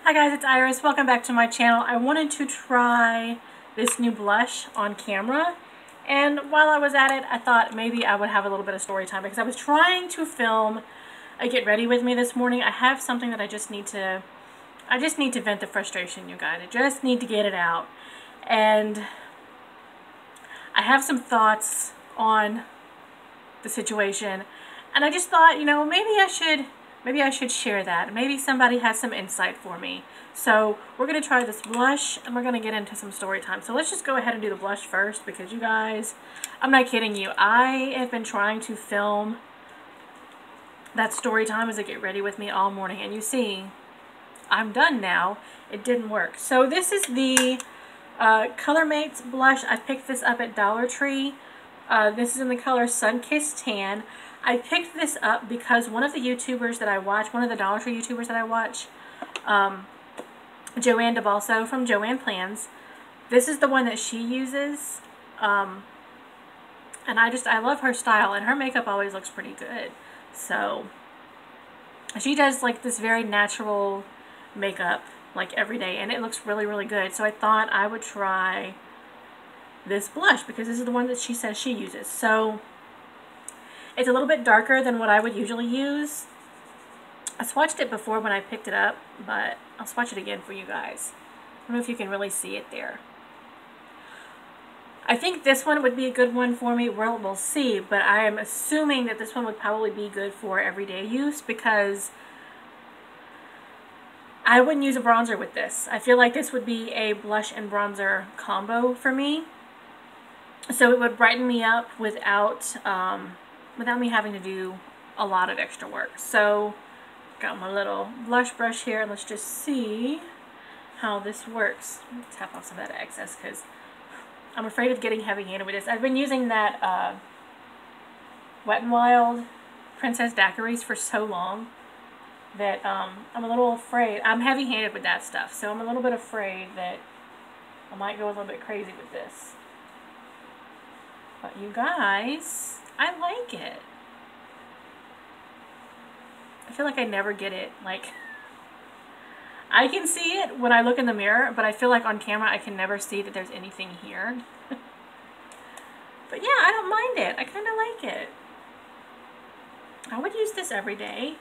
Hi guys, it's Iris. Welcome back to my channel. I wanted to try this new blush on camera, and while I was at it, I thought maybe I would have a little bit of story time because I was trying to film a Get Ready With Me this morning. I have something that I just need to vent the frustration, you guys. I just need to get it out. And I have some thoughts on the situation, and I just thought, you know, maybe I should share that. Maybe somebody has some insight for me. So we're going to try this blush, and we're going to get into some story time. So let's just go ahead and do the blush first, because you guys, I'm not kidding you. I have been trying to film that story time as I get ready with me all morning, and you see, I'm done now. It didn't work. So this is the Color Mates blush. I picked this up at Dollar Tree. This is in the color Sunkissed Tan. I picked this up because one of the YouTubers that I watch, one of the Dollar Tree YouTubers that I watch, Joanne DeBalso from Joanne Plans, this is the one that she uses, and I love her style, and her makeup always looks pretty good. So she does like this very natural makeup like every day, and it looks really, really good. So I thought I would try this blush because this is the one that she says she uses. So it's a little bit darker than what I would usually use. I swatched it before when I picked it up, but I'll swatch it again for you guys. I don't know if you can really see it there. I think this one would be a good one for me. We'll see, but I am assuming that this one would probably be good for everyday use because I wouldn't use a bronzer with this. I feel like this would be a blush and bronzer combo for me. So it would brighten me up without me having to do a lot of extra work. So got my little blush brush here, and let's just see how this works. Tap off some of that excess because I'm afraid of getting heavy-handed with this. I've been using that Wet n Wild Princess Daiquiris for so long that I'm a little afraid. I'm heavy-handed with that stuff, so I'm a little bit afraid that I might go a little bit crazy with this. But you guys, I like it. I feel like I never get it. Like, I can see it when I look in the mirror, but I feel like on camera I can never see that there's anything here. But yeah, I don't mind it. I kind of like it. I would use this every day.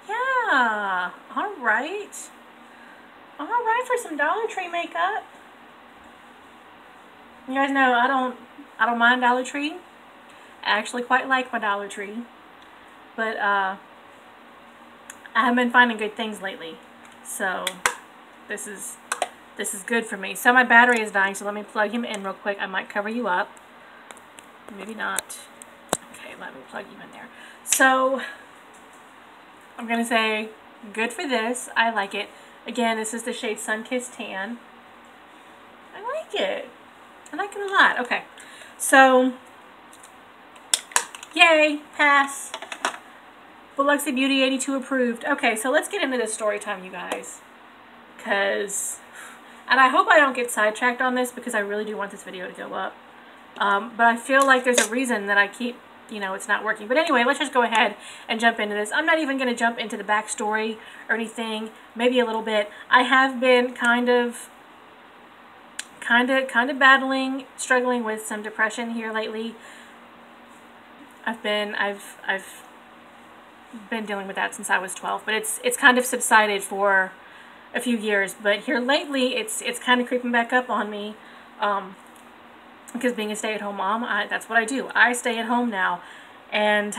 Yeah, all right. All right for some Dollar Tree makeup. You guys know I don't mind Dollar Tree. I actually quite like my Dollar Tree, but I haven't been finding good things lately. So this is good for me. So my battery is dying, so let me plug him in real quick. I might cover you up. Maybe not. Okay, let me plug you in there. So I'm going to say good for this. I like it. Again, this is the shade Sunkissed Tan. I like it. I like it a lot. Okay. So, yay, pass. Biloxi Beauty 82 approved. Okay, so let's get into this story time, you guys. And I hope I don't get sidetracked on this because I really do want this video to go up. But I feel like there's a reason that I keep, you know, it's not working. But anyway, let's just go ahead and jump into this. I'm not even going to jump into the backstory or anything. Maybe a little bit. I have been kind of struggling with some depression here lately. I've been dealing with that since I was 12, but it's kind of subsided for a few years. But here lately, it's kind of creeping back up on me. Because being a stay-at-home mom, that's what I do. I stay at home now, and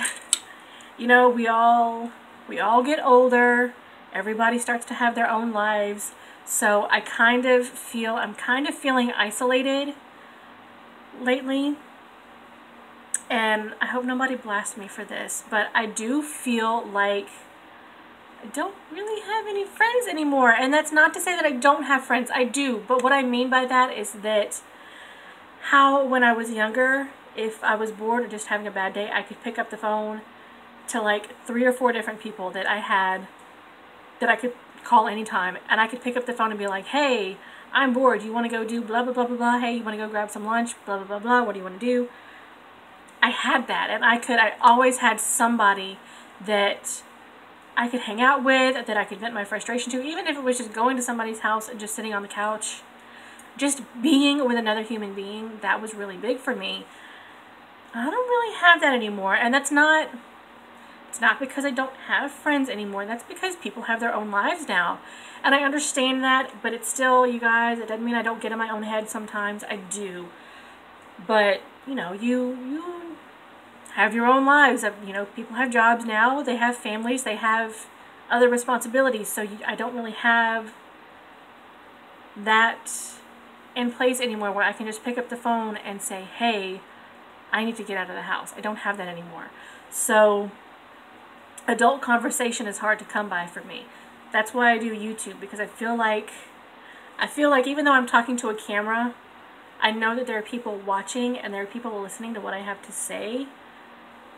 you know, we all get older. Everybody starts to have their own lives, so I'm kind of feeling isolated lately. And I hope nobody blasts me for this, but I do feel like I don't really have any friends anymore. And that's not to say that I don't have friends. I do, but what I mean by that is that how when I was younger, if I was bored or just having a bad day, I could pick up the phone to like 3 or 4 different people that I had that I could call anytime, and I could pick up the phone and be like, hey, I'm bored. You want to go do blah, blah, blah, blah, blah. Hey, you want to go grab some lunch? Blah, blah, blah, blah. What do you want to do? I had that, and I always had somebody that I could hang out with, that I could vent my frustration to, even if it was just going to somebody's house and just sitting on the couch. Just being with another human being, that was really big for me. I don't really have that anymore, and it's not because I don't have friends anymore. That's because people have their own lives now. And I understand that, but it's still, you guys, it doesn't mean I don't get in my own head sometimes. I do. But, you know, you have your own lives. You know, people have jobs now. They have families. They have other responsibilities. So I don't really have that in place anymore where I can just pick up the phone and say, hey, I need to get out of the house. I don't have that anymore. So adult conversation is hard to come by for me. That's why I do YouTube, because I feel like even though I'm talking to a camera, I know that there are people watching and there are people listening to what I have to say.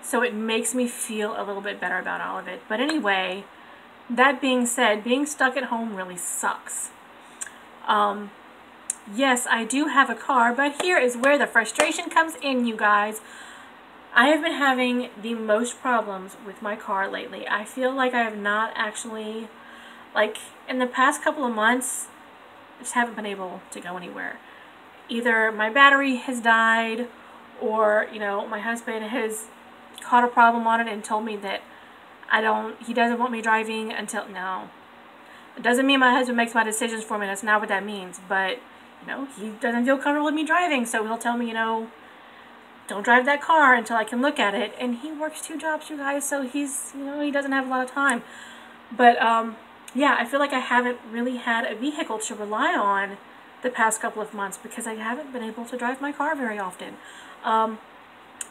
So it makes me feel a little bit better about all of it. But anyway, that being said, being stuck at home really sucks. Yes, I do have a car, but here is where the frustration comes in, you guys. I have been having the most problems with my car lately. I feel like I have not actually, like, in the past couple of months, I just haven't been able to go anywhere. Either my battery has died, or, you know, my husband has caught a problem on it and told me that he doesn't want me driving until, no. It doesn't mean my husband makes my decisions for me. That's not what that means. But, you know, he doesn't feel comfortable with me driving, so he'll tell me, you know, don't drive that car until I can look at it. And he works 2 jobs, you guys, so he's, you know, he doesn't have a lot of time. But, yeah, I feel like I haven't really had a vehicle to rely on the past couple of months because I haven't been able to drive my car very often.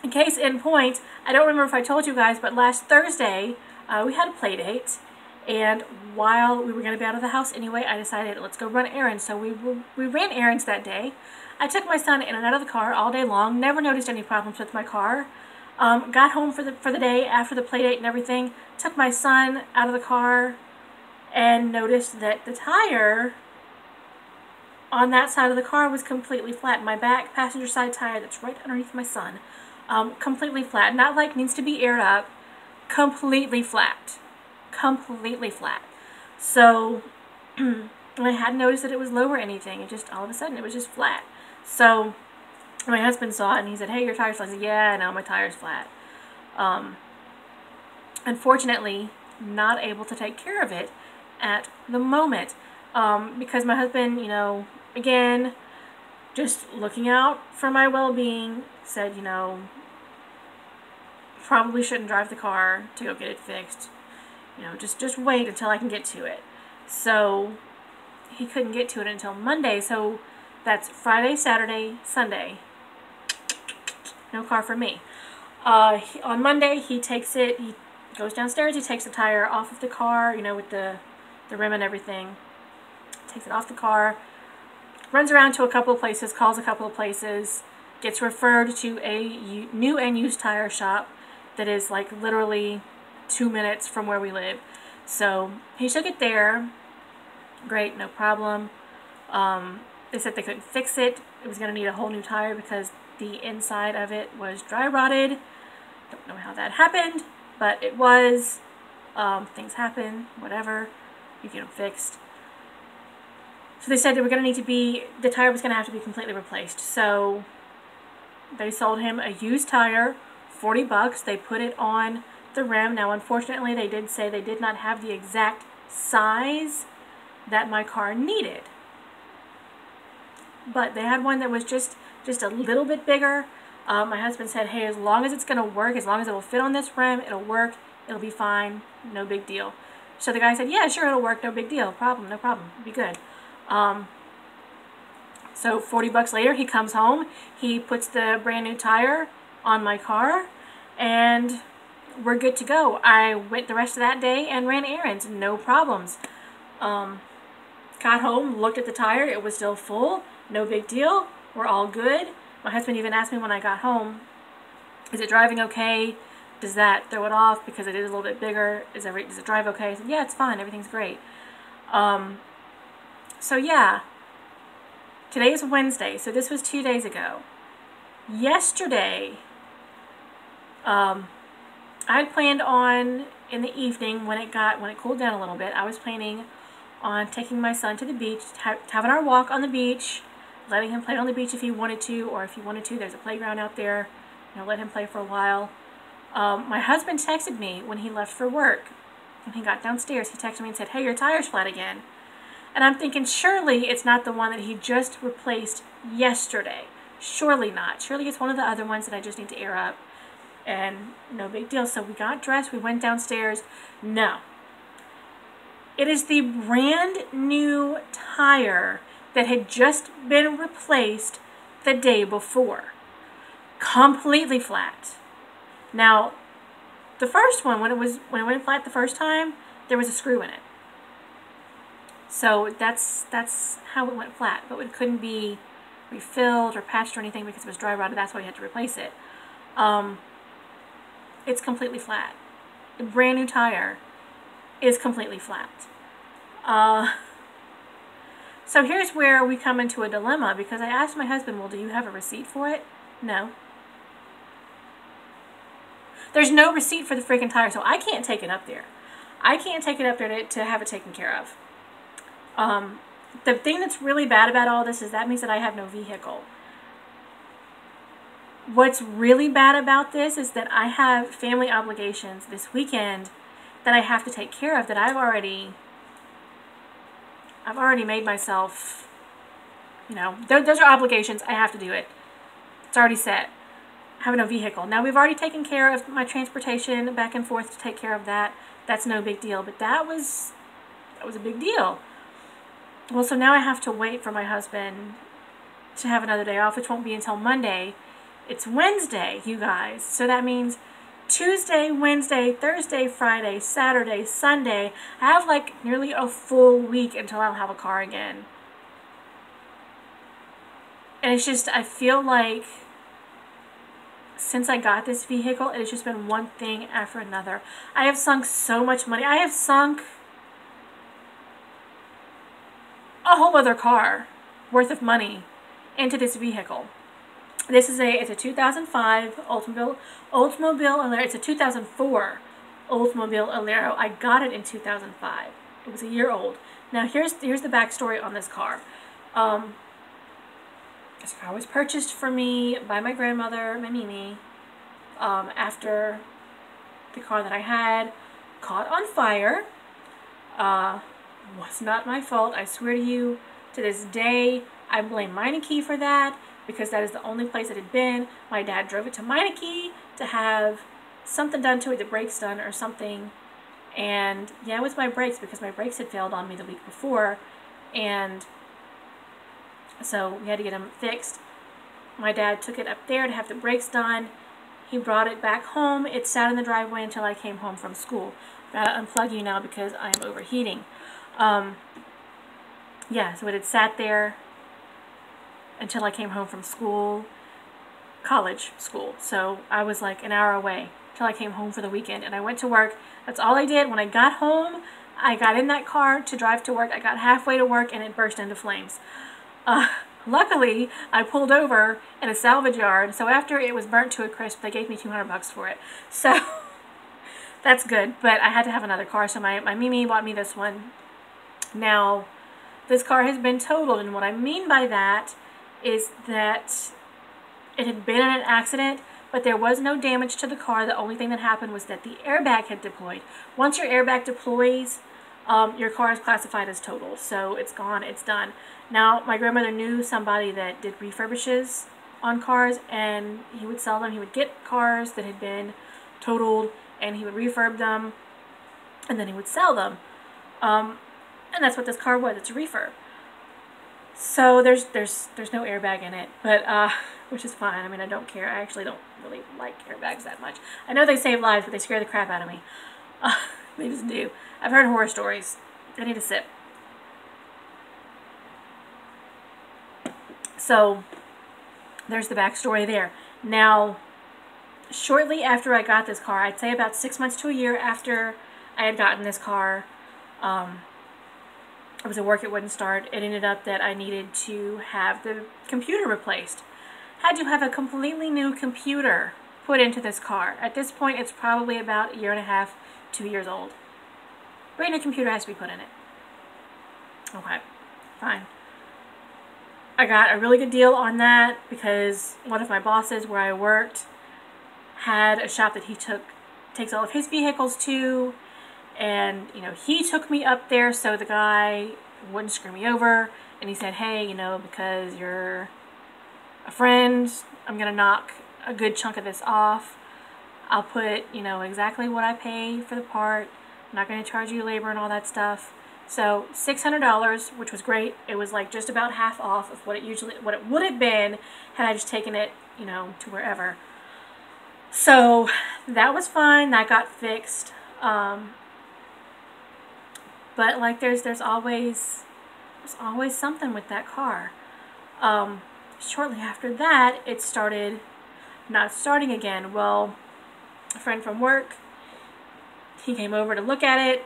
In case in point, I don't remember if I told you guys, but last Thursday, we had a play date. And while we were going to be out of the house anyway, I decided, let's go run errands. So we ran errands that day. I took my son in and out of the car all day long. Never noticed any problems with my car. Got home for the day after the play date and everything. Took my son out of the car and noticed that the tire on that side of the car was completely flat. My back passenger side tire that's right underneath my son. Completely flat. Not like needs to be aired up. Completely flat. Completely flat. So I hadn't noticed that it was low or anything. It just, all of a sudden, it was just flat. So my husband saw it and he said, hey, your tire's flat. I said, yeah, I know, my tire's flat. Unfortunately, not able to take care of it at the moment. Because my husband, you know, again, just looking out for my well-being, said, you know, probably shouldn't drive the car to go get it fixed. You know, just wait until I can get to it. So he couldn't get to it until Monday. So that's Friday, Saturday, Sunday. No car for me. On Monday, he takes it, he goes downstairs, he takes the tire off of the car, you know, with the rim and everything. Takes it off the car, runs around to a couple of places, calls a couple of places, gets referred to a new and used tire shop that is like literally 2 minutes from where we live. So he took it there. Great, no problem. They said they couldn't fix it. It was going to need a whole new tire because the inside of it was dry rotted. Don't know how that happened, but it was. Things happen, whatever. You get them fixed. So they said they were going to need to be, the tire was going to have to be completely replaced. So they sold him a used tire, $40. They put it on the rim. Now, unfortunately, they did say they did not have the exact size that my car needed. But they had one that was just a little bit bigger. My husband said, hey, as long as it's going to work, as long as it will fit on this rim, it'll work, it'll be fine, no big deal. So the guy said, yeah, sure, it'll work, no big deal, no problem, it'll be good. So $40 later, he comes home, he puts the brand new tire on my car, and we're good to go. I went the rest of that day and ran errands, no problems. Got home, looked at the tire, it was still full, no big deal, we're all good. My husband even asked me when I got home, is it driving okay? Does that throw it off because it is a little bit bigger? Does it drive okay? I said, yeah, it's fine, everything's great. So yeah, Today is Wednesday, so this was 2 days ago. Yesterday, I had planned on in the evening when it cooled down a little bit. I was planning on taking my son to the beach, having our walk on the beach, letting him play on the beach if he wanted to, or if he wanted to, there's a playground out there. Let him play for a while. My husband texted me when he left for work. When he got downstairs, he texted me and said, "Hey, your tire's flat again." And I'm thinking, surely it's not the one that he just replaced yesterday. Surely not. Surely it's one of the other ones that I just need to air up. And no big deal. So we got dressed, we went downstairs. No. It is the brand new tire that had just been replaced the day before. Completely flat. Now, the first one, when it went flat the first time, there was a screw in it. So that's how it went flat. But it couldn't be refilled or patched or anything because it was dry rotted. That's why we had to replace it. It's completely flat. The brand new tire is completely flat. So here's where we come into a dilemma, because I asked my husband, well, do you have a receipt for it? No. There's no receipt for the freaking tire, so I can't take it up there. I can't take it up there to have it taken care of. The thing that's really bad about all this is that means that I have no vehicle. What's really bad about this is that I have family obligations this weekend that I have to take care of, that I've already made myself, those are obligations. I have to do it. It's already set. I have no vehicle. Now, we've already taken care of my transportation back and forth to take care of that. That's no big deal, but that was a big deal. Well, so now I have to wait for my husband to have another day off, which won't be until Monday. It's Wednesday, you guys. So that means Tuesday, Wednesday, Thursday, Friday, Saturday, Sunday. I have like nearly a full week until I'll have a car again. And it's just, I feel like since I got this vehicle, it has just been one thing after another. I have sunk so much money. I have sunk a whole other car worth of money into this vehicle. It's a 2005 Oldsmobile Alero. It's a 2004 Oldsmobile Alero. I got it in 2005. It was a year old. Now here's the backstory on this car. This car was purchased for me by my grandmother, my Mimi, after the car that I had caught on fire. Was not my fault. I swear to you, to this day, I blame Meineke for that, because that is the only place it had been. My dad drove it to Meineke to have something done to it, the brakes done or something. And yeah, it was my brakes, because my brakes had failed on me the week before. And so we had to get them fixed. My dad took it up there to have the brakes done. He brought it back home. It sat in the driveway until I came home from school. Gotta unplug you now because I am overheating. Yeah, so it had sat there until I came home from school, college school. So I was like an hour away till I came home for the weekend, and I went to work. That's all I did. When I got home, I got in that car to drive to work. I got halfway to work and it burst into flames. Luckily, I pulled over in a salvage yard, so after it was burnt to a crisp, they gave me $200 for it. So that's good, but I had to have another car, so my Mimi bought me this one. Now, this car has been totaled, and what I mean by that is that it had been in an accident, but there was no damage to the car. The only thing that happened was that the airbag had deployed. Once your airbag deploys, your car is classified as totaled, so it's gone, it's done. Now, my grandmother knew somebody that did refurbishes on cars, and he would sell them. He would get cars that had been totaled, and he would refurb them, and then he would sell them. And that's what this car was. It's a refurb. So there's no airbag in it, but which is fine. I mean, I don't care. I actually don't really like airbags that much. I know they save lives, but they scare the crap out of me. They just do. I've heard horror stories. I need a sip. So there's the backstory there. Now, shortly after I got this car, I'd say about 6 months to a year after I had gotten this car, I was at work, it wouldn't start. It ended up that I needed to have the computer replaced. Had to have a completely new computer put into this car. At this point, it's probably about a year and a half, 2 years old. Brand new computer has to be put in it. Okay, fine. I got a really good deal on that because one of my bosses where I worked had a shop that he takes all of his vehicles to, and you know, he took me up there so the guy wouldn't screw me over, and he said, hey, you know, because you're a friend, I'm gonna knock a good chunk of this off. I'll put, you know, exactly what I pay for the part. I'm not gonna charge you labor and all that stuff. So $600, which was great. It was like just about half off of what it would have been had I just taken it, you know, to wherever. So that was fine. That got fixed. But like there's always something with that car. Shortly after that, it started not starting again. Well, a friend from work, he came over to look at it.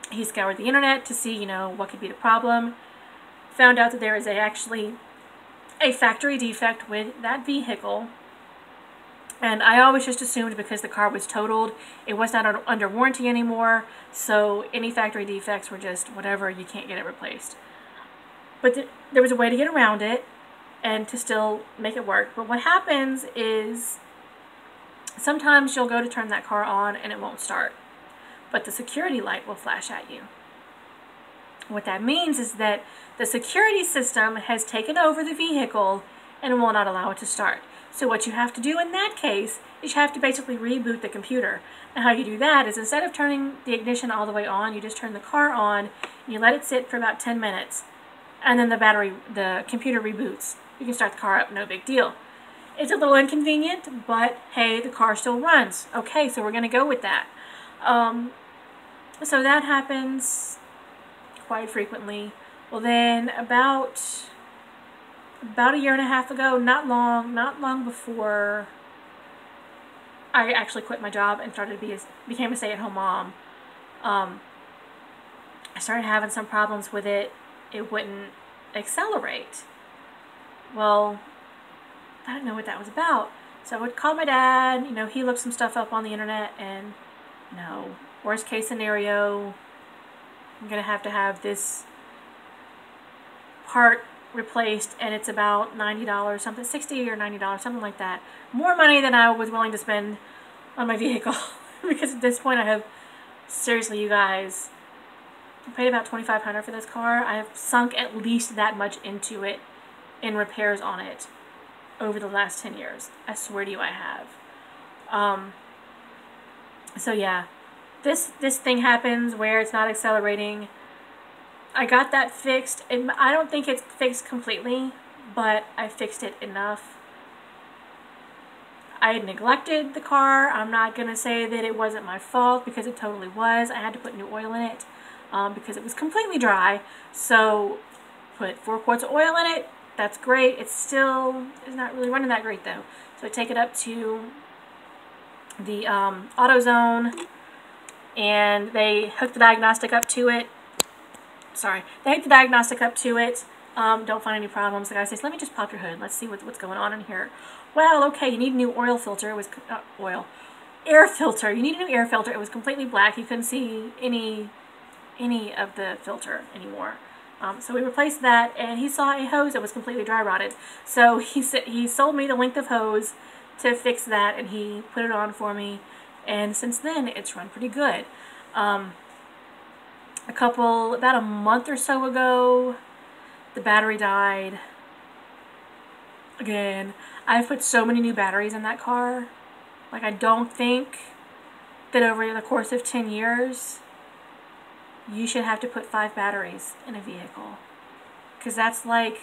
He scoured the internet to see, you know, what could be the problem. Found out that there is actually a factory defect with that vehicle. And I always just assumed because the car was totaled, it was not under warranty anymore, so any factory defects were just whatever, you can't get it replaced. But there was a way to get around it and to still make it work. But what happens is sometimes you'll go to turn that car on and it won't start, but the security light will flash at you. What that means is that the security system has taken over the vehicle and will not allow it to start. So what you have to do in that case is you have to basically reboot the computer. And how you do that is instead of turning the ignition all the way on, you just turn the car on and you let it sit for about 10 minutes. And then the computer reboots. You can start the car up, no big deal. It's a little inconvenient, but hey, the car still runs. Okay, so we're gonna go with that. So that happens quite frequently. Well then about a year and a half ago, not long before I actually quit my job and became a stay-at-home mom, I started having some problems with it. It wouldn't accelerate. Well, I didn't know what that was about. So I would call my dad, you know, he looked some stuff up on the internet, and you know, worst case scenario, I'm gonna have to have this part replaced, and it's about $90, something, $60 or $90, something like that. More money than I was willing to spend on my vehicle because at this point I have, seriously, you guys, I paid about $2,500 for this car. I have sunk at least that much into it in repairs on it over the last 10 years. I swear to you I have. So yeah, this thing happens where it's not accelerating. I got that fixed, and I don't think it's fixed completely, but I fixed it enough. I had neglected the car. I'm not going to say that it wasn't my fault, because it totally was. I had to put new oil in it because it was completely dry. So put 4 quarts of oil in it. That's great. It's not really running that great though. So I take it up to the AutoZone, and they hook the diagnostic up to it. They hook the diagnostic up to it. Don't find any problems. The guy says, let me just pop your hood. Let's see what's going on in here. Well, okay, you need a new oil filter. It was air filter. You need a new air filter. It was completely black. You couldn't see any of the filter anymore. So we replaced that, and he saw a hose that was completely dry rotted. So he sold me the length of hose to fix that, and he put it on for me. And since then, it's run pretty good. About a month or so ago, the battery died. Again, I've put so many new batteries in that car. Like, I don't think that over the course of 10 years, you should have to put 5 batteries in a vehicle. Because that's like,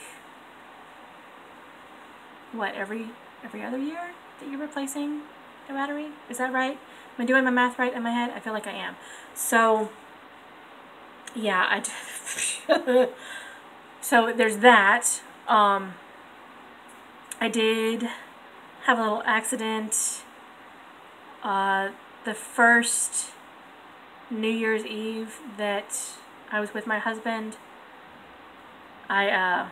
what, every other year that you're replacing a battery? Is that right? Am I doing my math right in my head? I feel like I am. So, yeah, so there's that. I did have a little accident the first New Year's Eve that I was with my husband. I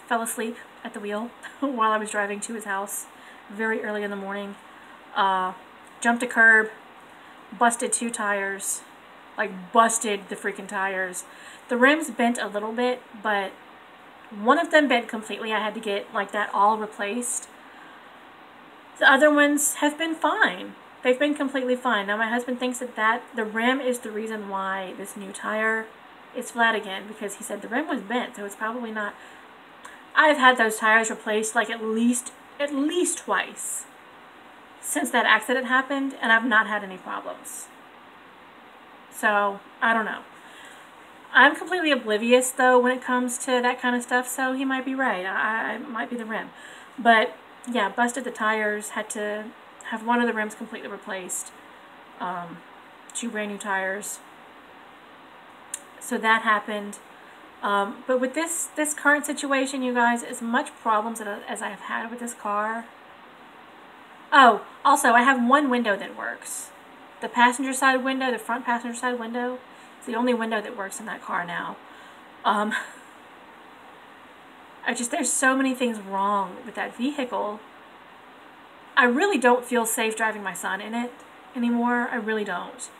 fell asleep at the wheel while I was driving to his house very early in the morning. Jumped a curb, busted 2 tires, like busted the freaking tires. The rims bent a little bit, but one of them bent completely. I had to get like that all replaced. The other ones have been fine. They've been completely fine. Now my husband thinks that the rim is the reason why this new tire is flat again, because he said the rim was bent, so it's probably not. I've had those tires replaced like at least twice since that accident happened, and I've not had any problems. So, I don't know. I'm completely oblivious, though, when it comes to that kind of stuff, so he might be right. I might be the rim. But, yeah, busted the tires, had to have one of the rims completely replaced. 2 brand new tires. So that happened. But with this current situation, you guys, as much problems as I have had with this car. Oh, also, I have one window that works. The passenger side window, the front passenger side window, it's the only window that works in that car now. There's so many things wrong with that vehicle. I really don't feel safe driving my son in it anymore. I really don't.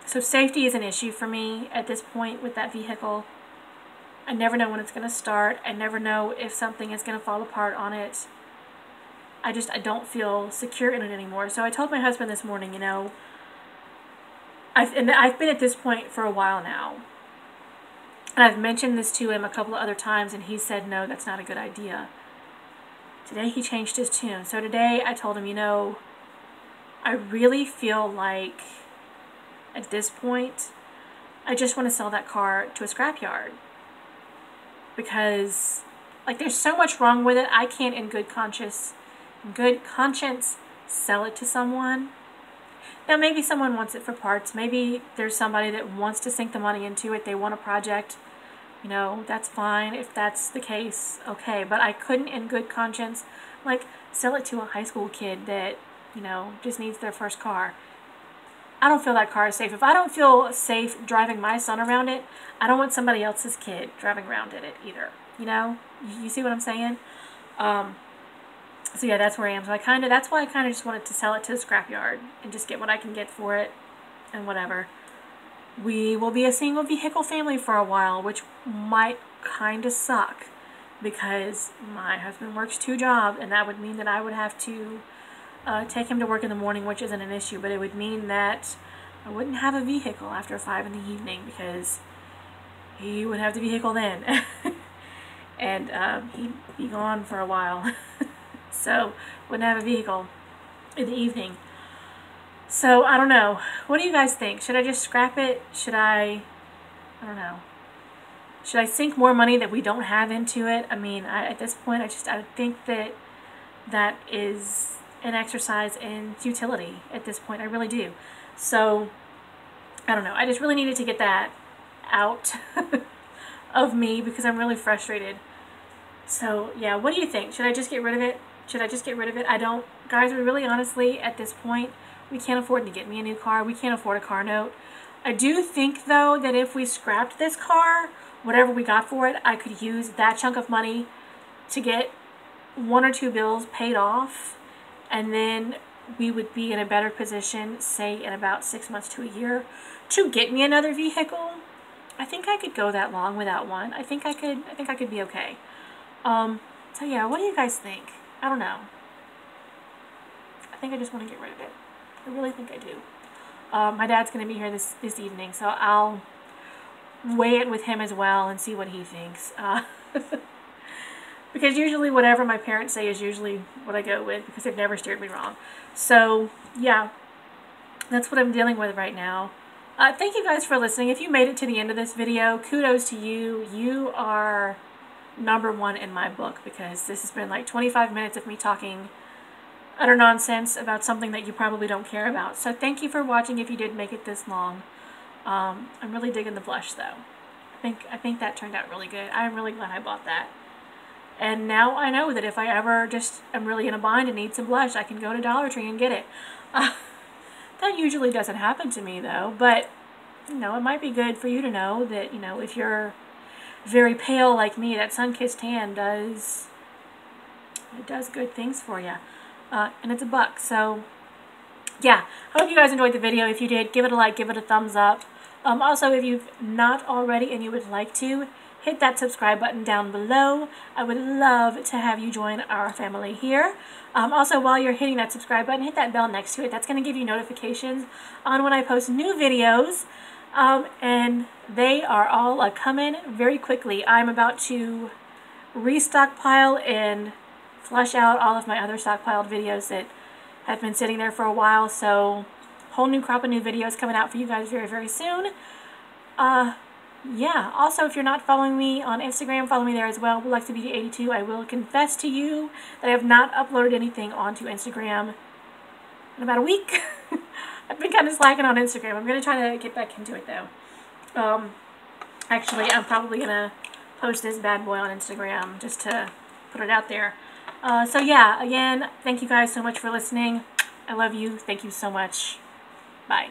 So safety is an issue for me at this point with that vehicle. I never know when it's going to start. I never know if something is going to fall apart on it. I don't feel secure in it anymore. So I told my husband this morning, you know, I've been at this point for a while now. And I've mentioned this to him a couple of other times, and he said, no, that's not a good idea. Today he changed his tune. So today I told him, you know, I really feel like at this point, I just want to sell that car to a scrapyard. Because, like, there's so much wrong with it, I can't in good conscience sell it to someone. Now maybe someone wants it for parts, maybe there's somebody that wants to sink the money into it, they want a project, you know, that's fine. If that's the case, okay, but I couldn't in good conscience, like, sell it to a high school kid that, you know, just needs their first car. I don't feel that car is safe. If I don't feel safe driving my son around it, I don't want somebody else's kid driving around in it either, you know? You see what I'm saying? So yeah, that's where I am. So that's why I kind of just wanted to sell it to the scrapyard and just get what I can get for it and whatever. We will be a single vehicle family for a while, which might kind of suck because my husband works 2 jobs, and that would mean that I would have to take him to work in the morning, which isn't an issue, but it would mean that I wouldn't have a vehicle after 5 in the evening because he would have the vehicle then. And he'd be gone for a while. So, wouldn't have a vehicle in the evening. So, I don't know. What do you guys think? Should I just scrap it? Should I don't know. Should I sink more money that we don't have into it? I mean, at this point, I think that is an exercise in futility at this point. I really do. So, I don't know. I just really needed to get that out of me because I'm really frustrated. So, yeah, what do you think? Should I just get rid of it? Should I just get rid of it? I don't. Guys, we really honestly, at this point, we can't afford to get me a new car. We can't afford a car note. I do think, though, that if we scrapped this car, whatever we got for it, I could use that chunk of money to get 1 or 2 bills paid off, and then we would be in a better position, say in about 6 months to a year, to get me another vehicle. I think I could go that long without one. I think I could be okay. So yeah, what do you guys think? I don't know. I think I just want to get rid of it. I really think I do. My dad's going to be here this evening, so I'll weigh it with him as well and see what he thinks. Because usually whatever my parents say is usually what I go with because they've never steered me wrong. So, yeah, that's what I'm dealing with right now. Thank you guys for listening. If you made it to the end of this video, kudos to you. You are #1 in my book because this has been like 25 minutes of me talking utter nonsense about something that you probably don't care about. So thank you for watching if you did make it this long. I'm really digging the blush though. I think that turned out really good. I'm really glad I bought that. And now I know that if I ever just am really in a bind and need some blush, I can go to Dollar Tree and get it. That usually doesn't happen to me though, but you know, it might be good for you to know that, you know, if you're very pale like me, that sun-kissed tan does good things for you. And it's $1. So, yeah. I hope you guys enjoyed the video. If you did, give it a like, give it a thumbs up. Also, if you've not already and you would like to, hit that subscribe button down below. I would love to have you join our family here. Also, while you're hitting that subscribe button, hit that bell next to it. That's going to give you notifications on when I post new videos. And they are all coming very quickly. I'm about to restockpile and flush out all of my other stockpiled videos that have been sitting there for a while. So, whole new crop of new videos coming out for you guys very, very soon. Yeah, also if you're not following me on Instagram, follow me there as well, BlackToBeauty82. I will confess to you that I have not uploaded anything onto Instagram in about a week. I've been kind of slacking on Instagram. I'm going to try to get back into it though. Actually, I'm probably going to post this bad boy on Instagram just to put it out there. So yeah, again, thank you guys so much for listening. I love you. Thank you so much. Bye.